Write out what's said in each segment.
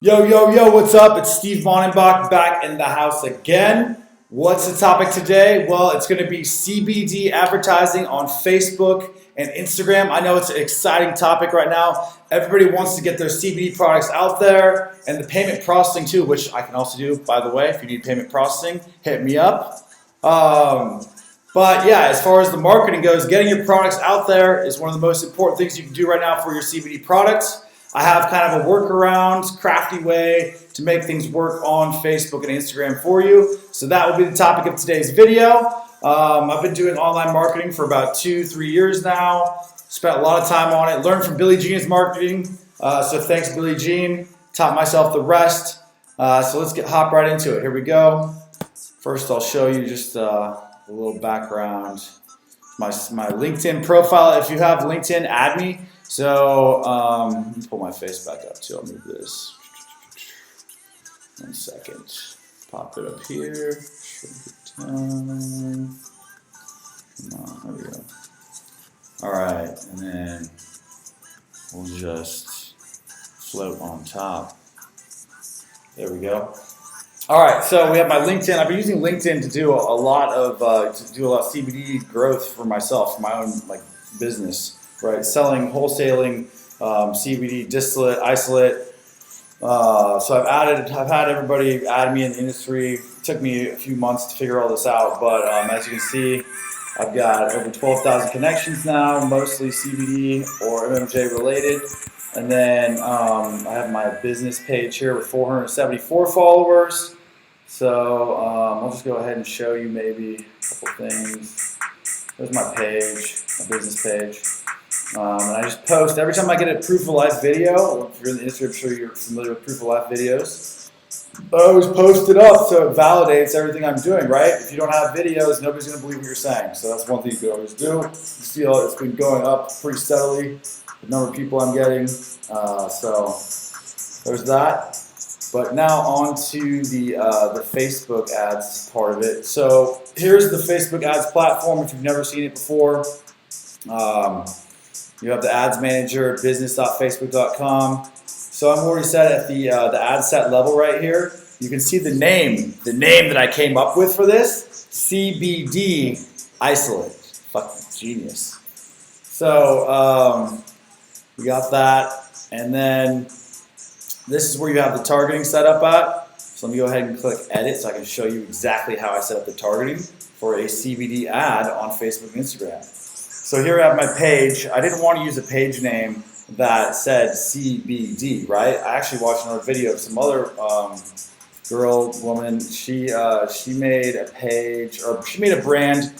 Yo, yo, yo, what's up? It's Steve Mannenbach back in the house again. What's the topic today? Well, it's going to be CBD advertising on Facebook and Instagram. I know it's an exciting topic right now. Everybody wants to get their CBD products out there and the payment processing too, which I can also do, by the way. If you need payment processing, hit me up. But yeah, as far as the marketing goes, getting your products out there is one of the most important things you can do right now for your CBD products. I have kind of a workaround, crafty way to make things work on Facebook and Instagram for you. So that will be the topic of today's video. I've been doing online marketing for about 2-3 years now. Spent a lot of time on it. Learned from Billy Jean's marketing. So thanks, Billy Jean. Taught myself the rest. So let's hop right into it. Here we go. First, I'll show you just a little background. My LinkedIn profile. If you have LinkedIn, add me. So let me pull my face back up too. I'll move this. 1 second. Pop it up here. Shrink it down. Come on, there we go. All right, and then we'll just float on top. There we go. All right, so we have my LinkedIn. I've been using LinkedIn to do a lot of CBD growth for myself, for my own business. Right, selling, wholesaling, CBD distillate, isolate. So I've had everybody add me in the industry. It took me a few months to figure all this out, but as you can see, I've got over 12,000 connections now, mostly CBD or MMJ related. And then I have my business page here with 474 followers. So I'll just go ahead and show you maybe a couple things. There's my page, my business page. And I just post every time I get a proof of life video. If you're in the industry, I'm sure you're familiar with proof of life videos. I always post it up so it validates everything I'm doing, right? If you don't have videos, nobody's going to believe what you're saying. So that's one thing you can always do. You see it's been going up pretty steadily, the number of people I'm getting. So there's that. But now on to the Facebook ads part of it. So here's the Facebook ads platform if you've never seen it before. You have the ads manager, business.facebook.com. So I'm already set at the ad set level right here. You can see the name that I came up with for this, CBD Isolate. Fucking genius. So we got that, and then this is where you have the targeting set up at. So let me go ahead and click edit so I can show you exactly how I set up the targeting for a CBD ad on Facebook and Instagram. So here I have my page. I didn't want to use a page name that said CBD, right? I actually watched another video of some other woman. She made a page, or she made a brand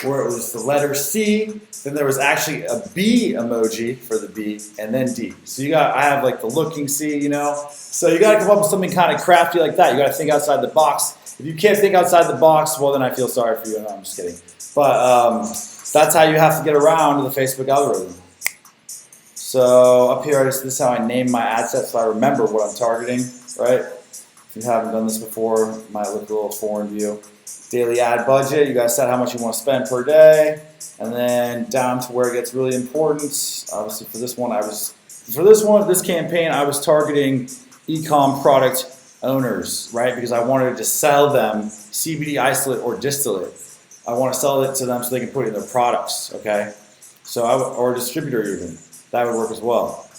where it was the letter C, then there was actually a B emoji for the B, and then D. So I have the looking C, you know? So you got to come up with something kind of crafty like that. You got to think outside the box. If you can't think outside the box, well then I feel sorry for you. No, I'm just kidding. But that's how you have to get around the Facebook algorithm. So up here, this is how I name my ad set so I remember what I'm targeting, right? If you haven't done this before, it might look a little foreign to you. Daily ad budget, you guys set how much you want to spend per day. And then down to where it gets really important. Obviously for this campaign, I was targeting e-com product owners, right? Because I wanted to sell them CBD isolate or distillate. I want to sell it to them so they can put it in their products, okay? So or a distributor even, that would work as well.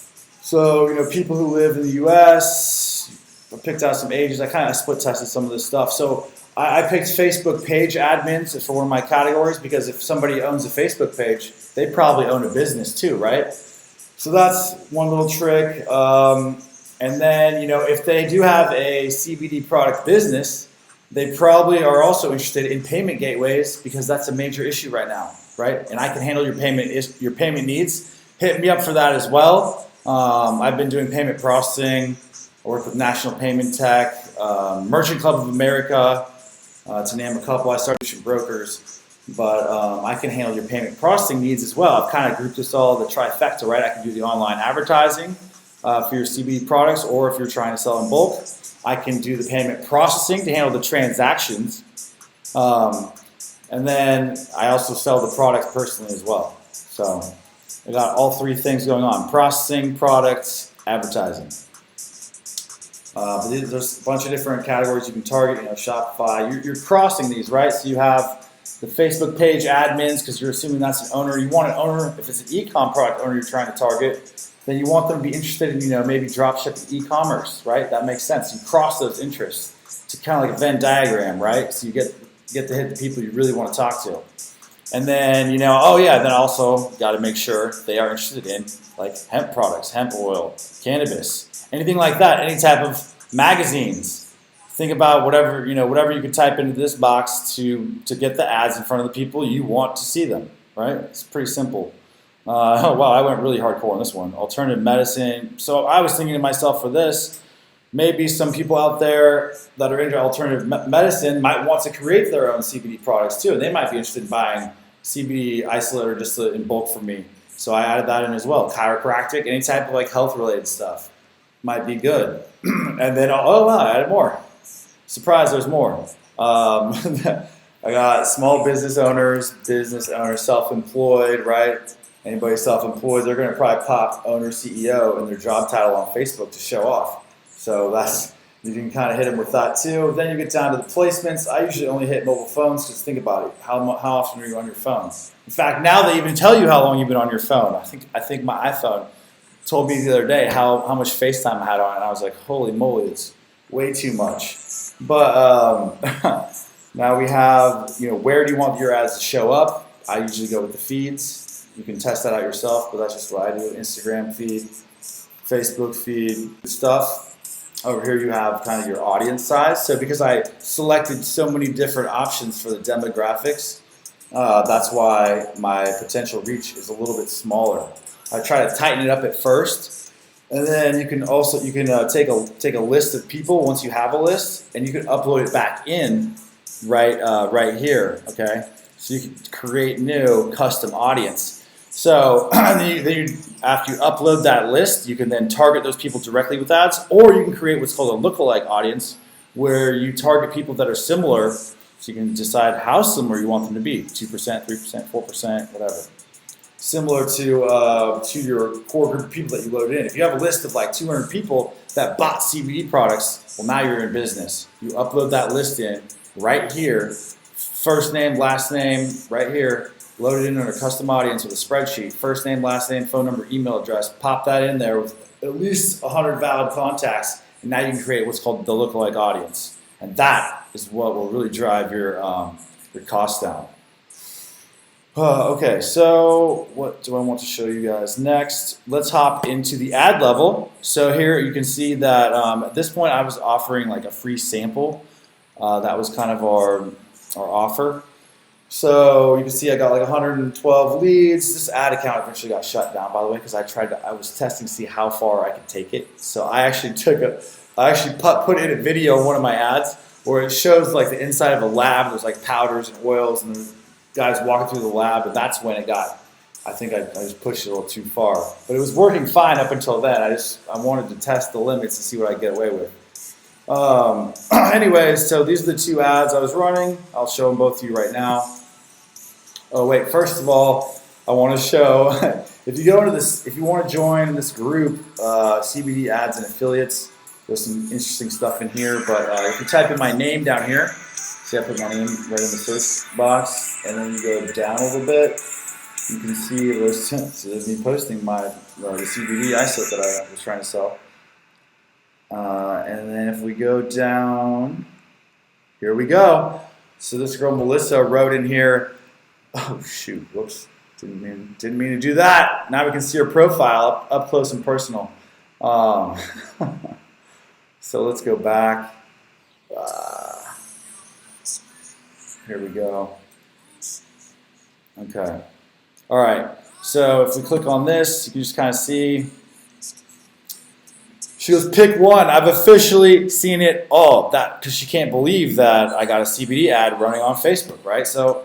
So, people who live in the US, I picked out some ages, I kind of split tested some of this stuff. So I picked Facebook page admins for one of my categories because if somebody owns a Facebook page, they probably own a business too, right? So that's one little trick. And then, if they do have a CBD product business, they probably are also interested in payment gateways because that's a major issue right now, right? And I can handle your payment needs. Hit me up for that as well. I've been doing payment processing. I work with National Payment Tech, Merchant Club of America, to name a couple. I started brokers, but I can handle your payment processing needs as well. I've kind of grouped this all, the trifecta, right? I can do the online advertising for your CBD products, or if you're trying to sell in bulk, I can do the payment processing to handle the transactions. And then I also sell the product personally as well. So I got all three things going on: processing, products, advertising. But there's a bunch of different categories you can target. You know, Shopify. You're crossing these, right? So you have the Facebook page admins because you're assuming that's an owner. You want an owner if it's an e-com product owner you're trying to target. Then you want them to be interested in, you know, maybe drop shipping e-commerce, right? That makes sense. You cross those interests. It's kind of like a Venn diagram, right? So you get to hit the people you really want to talk to. And then, you know, oh yeah, then also got to make sure they are interested in like hemp products, hemp oil, cannabis, anything like that, any type of magazines. Think about whatever you can type into this box to get the ads in front of the people you want to see them, right? It's pretty simple. Oh wow, I went really hardcore on this one. Alternative medicine. So I was thinking to myself for this, maybe some people out there that are into alternative medicine might want to create their own CBD products too. They might be interested in buying CBD isolate or just in bulk from me. So I added that in as well. Chiropractic, any type of like health related stuff might be good. And then, oh wow, I added more. Surprise, there's more. I got small business owners, self-employed, right? Anybody self-employed, they're gonna probably pop owner, CEO in their job title on Facebook to show off. So you can kind of hit them with that too. Then you get down to the placements. I usually only hit mobile phones because think about it. How often are you on your phone? In fact, now they even tell you how long you've been on your phone. I think my iPhone told me the other day how much FaceTime I had on it. And I was like, holy moly, it's way too much. But now we have, you know, where do you want your ads to show up? I usually go with the feeds. You can test that out yourself, but that's just what I do. Instagram feed, Facebook feed, stuff. Over here you have kind of your audience size. So because I selected so many different options for the demographics, that's why my potential reach is a little bit smaller. I try to tighten it up at first, and then you can take a list of people once you have a list, and you can upload it back in right here. Okay, so you can create new custom audience. So after you upload that list, you can then target those people directly with ads, or you can create what's called a lookalike audience, where you target people that are similar, so you can decide how similar you want them to be, 2%, 3%, 4%, whatever. Similar to your core group of people that you load in. If you have a list of like 200 people that bought CBD products, well, now you're in business. You upload that list in right here, first name, last name, right here, load it in a custom audience with a spreadsheet, first name, last name, phone number, email address, pop that in there with at least 100 valid contacts, and now you can create what's called the lookalike audience. And that is what will really drive your costs down. Okay, so what do I want to show you guys next? Let's hop into the ad level. So here you can see that at this point I was offering like a free sample. That was kind of our offer. So you can see I got like 112 leads. This ad account eventually got shut down, by the way, because I was testing to see how far I could take it. So I actually put in a video in one of my ads where it shows like the inside of a lab. There's like powders and oils, and there's guys walking through the lab, and that's when I think I just pushed it a little too far. But it was working fine up until then. I wanted to test the limits and see what I get away with. Anyways, so these are the two ads I was running. I'll show them both to you right now. Oh wait, first of all, I want to show, if you want to join this group, CBD ads and affiliates, there's some interesting stuff in here, but if you type in my name down here, see I put my name right in the search box, and then you go down a little bit, you can see there's me posting the CBD isolate that I was trying to sell. And then if we go down, here we go. So this girl Melissa wrote in here, oh shoot, whoops, didn't mean to do that. Now we can see her profile up close and personal. So let's go back. Here we go. Okay. All right. So if we click on this, you can just kind of see. She goes, pick one. I've officially seen it all. Because she can't believe that I got a CBD ad running on Facebook, right? So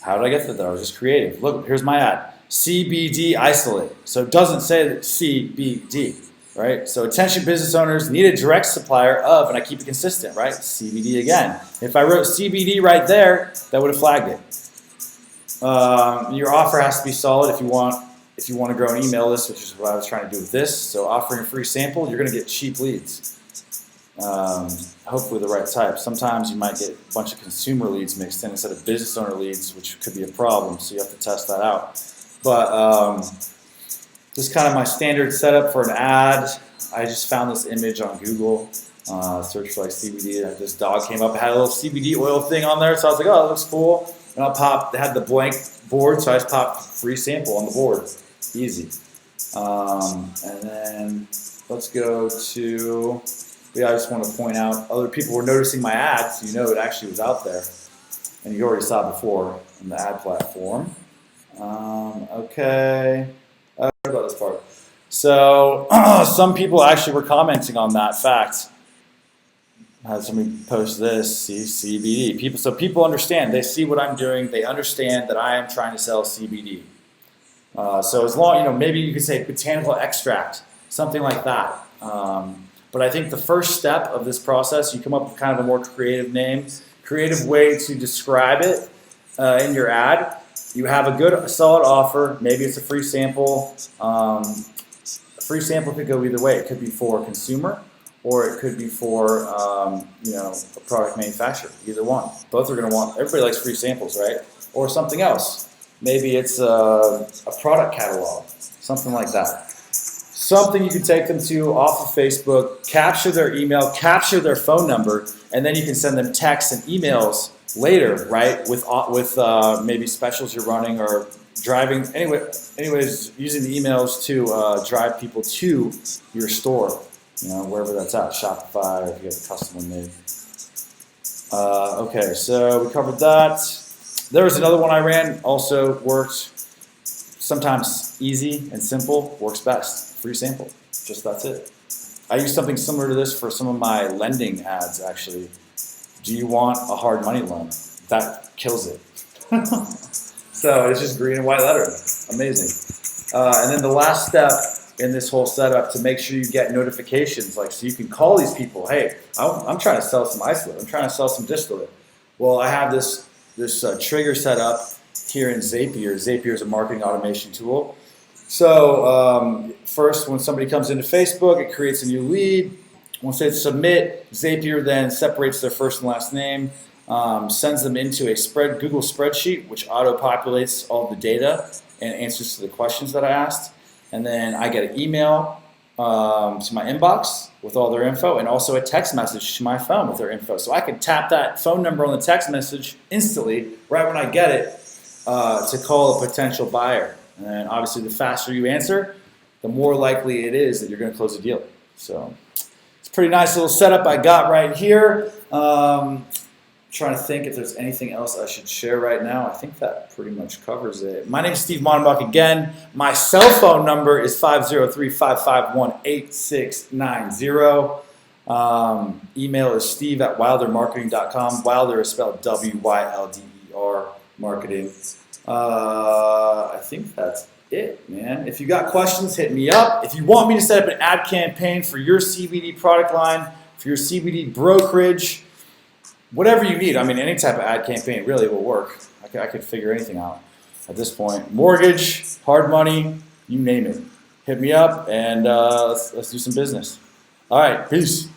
how did I get that? I was just creative. Look, here's my ad. CBD isolate. So it doesn't say that CBD, right? So attention business owners need a direct supplier of, and I keep it consistent, right? CBD again. If I wrote CBD right there, that would have flagged it. Your offer has to be solid if you want to grow an email list, which is what I was trying to do with this. So offering a free sample, you're going to get cheap leads. hopefully the right type. Sometimes you might get a bunch of consumer leads mixed in instead of business owner leads, which could be a problem, so you have to test that out. But this is kind of my standard setup for an ad. I just found this image on Google, searched for like CBD, and this dog came up, it had a little CBD oil thing on there, so I was like, oh, that looks cool. And it had the blank board, so I just popped free sample on the board. Easy. And then let's go to, I just want to point out, other people were noticing my ads, so you know it actually was out there. And you already saw it before in the ad platform. Okay. What about this part? So some people actually were commenting on that fact. I had somebody post this, see CBD. So people understand, they see what I'm doing, they understand that I am trying to sell CBD. So as long, maybe you could say botanical extract, something like that. But I think the first step of this process, you come up with kind of a more creative name, creative way to describe it in your ad. You have a good, solid offer. Maybe it's a free sample. A free sample could go either way. It could be for a consumer, or it could be for a product manufacturer. Either one. Both are going to want. Everybody likes free samples, right? Or something else. Maybe it's a product catalog, something like that. Something you can take them to off of Facebook, capture their email, capture their phone number, and then you can send them texts and emails later, right? With maybe specials you're running or driving. Anyways, using the emails to drive people to your store, wherever that's at, Shopify, or if you have a custom one made. Okay, so we covered that. There was another one I ran, also worked. Sometimes easy and simple works best. Free sample, just that's it. I use something similar to this for some of my lending ads, actually. Do you want a hard money loan? That kills it. So it's just green and white lettering. Amazing. And then the last step in this whole setup to make sure you get notifications, so you can call these people. Hey, I'm trying to sell some isolate. I'm trying to sell some distillate. Well, I have this trigger set up here in Zapier. Zapier is a marketing automation tool. So first, when somebody comes into Facebook, it creates a new lead. Once they submit, Zapier then separates their first and last name, sends them into a Google spreadsheet, which auto-populates all the data and answers to the questions that I asked. And then I get an email to my inbox with all their info, and also a text message to my phone with their info. So I can tap that phone number on the text message instantly, right when I get it, to call a potential buyer. And obviously, the faster you answer, the more likely it is that you're going to close a deal. So it's a pretty nice little setup I got right here. Trying to think if there's anything else I should share right now. I think that pretty much covers it. My name is Steve Mannenbach again. My cell phone number is 503-551-8690. Email is steve@wildermarketing.com. Wilder is spelled W-Y-L-D-E-R, marketing. I think that's it, man. If you got questions, hit me up. If you want me to set up an ad campaign for your CBD product line, for your CBD brokerage, whatever you need. I mean, any type of ad campaign really will work. I could figure anything out at this point. Mortgage, hard money, you name it. Hit me up and let's do some business. All right, peace.